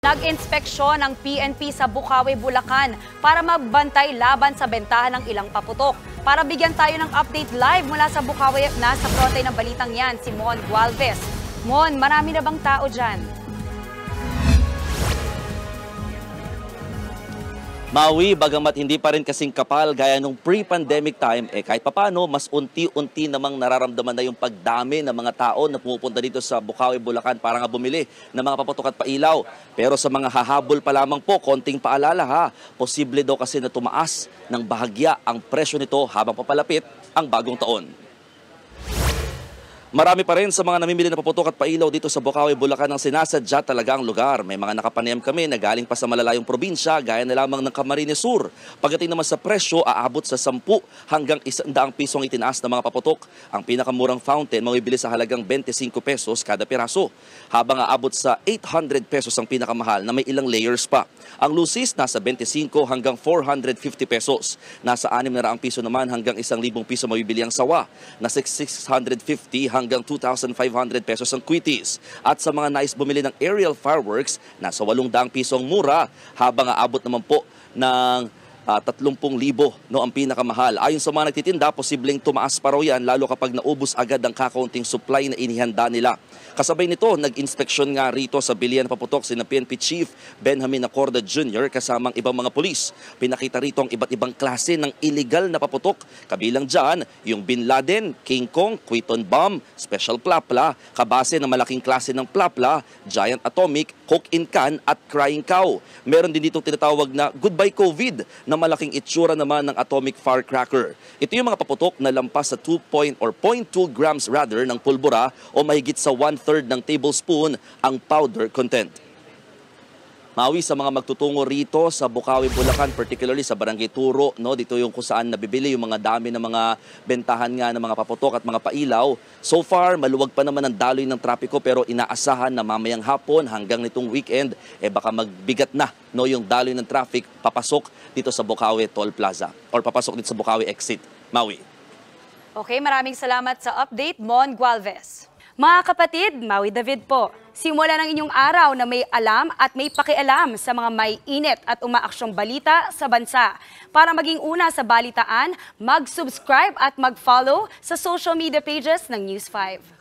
Nag-inspeksyon ng PNP sa Bukawi, Bulacan para magbantay laban sa bentahan ng ilang paputok. Para bigyan tayo ng update live mula sa Bukawi, nasa frontay ng balitang yan, si Mon Gualvez. Mon, marami na bang tao dyan? Maui, bagamat hindi pa rin kasing kapal gaya nung pre-pandemic time, kahit papano, mas unti-unti namang nararamdaman na yung pagdami ng mga tao na pumupunta dito sa Bukawi, Bulacan para nga bumili ng mga paputok at pailaw. Pero sa mga hahabol pa lamang po, konting paalala ha, posible daw kasi na tumaas ng bahagya ang presyo nito habang papalapit ang bagong taon. Marami pa rin sa mga namimili na paputok at pailaw dito sa Bukawi, Bulacan ang sinasadya talaga ang lugar. May mga nakapanayam kami na galing pa sa malalayong probinsya gaya na lamang ng Camarines Sur. Pagdating naman sa presyo, aabot sa 10 hanggang 100 pisong itinaas ng mga paputok. Ang pinakamurang fountain mabibili sa halagang 25 pesos kada piraso. Habang aabot sa 800 pesos ang pinakamahal na may ilang layers pa. Ang lucis nasa 25 hanggang 450 pesos. Nasa 600 piso naman hanggang 1,000 piso mabibili ang sawa. Nasa 650 hanggang 2,500 pesos ang kwitis. At sa mga nais bumili ng aerial fireworks, nasa 800 piso ang mura, habang aabot naman po ng 30,000 no, ang pinakamahal. Ayon sa mga nagtitinda, posibleng tumaas pa raw yan lalo kapag naubos agad ang kakaunting supply na inihanda nila. Kasabay nito, nag-inspeksyon nga rito sa bilihan na paputok si PNP Chief Benjamin Acorda Jr. kasamang ibang mga pulis. Pinakita rito ang iba't ibang klase ng illegal na paputok. Kabilang dyan, yung Bin Laden, King Kong, Quinton Bomb, Special Plapla, kabase ng malaking klase ng Plapla, Giant Atomic, Coke in Can at Crying Cow. Meron din dito tinatawag na Goodbye COVID na malaking itsura naman ng atomic firecracker. Ito yung mga paputok na lampas sa 0.2 grams rather ng pulbura o mahigit sa 1/3 ng tablespoon ang powder content. Maui, sa mga magtutungo rito sa Bukawi, Bulacan, particularly sa Barangay Turo, no, dito yung kung saan nabibili yung mga dami ng mga bentahan nga ng mga paputok at mga pailaw. So far, maluwag pa naman ang daloy ng trapiko pero inaasahan na mamayang hapon hanggang nitong weekend, baka magbigat na, no, yung daloy ng traffic papasok dito sa Bukawi Toll Plaza or papasok dito sa Bukawi Exit. Maui. Okay, maraming salamat sa update, Mon Gualvez. Mga kapatid, Maui David po. Simula ng inyong araw na may alam at may pakialam sa mga may init at umaaksyong balita sa bansa. Para maging una sa balitaan, mag-subscribe at mag-follow sa social media pages ng News 5.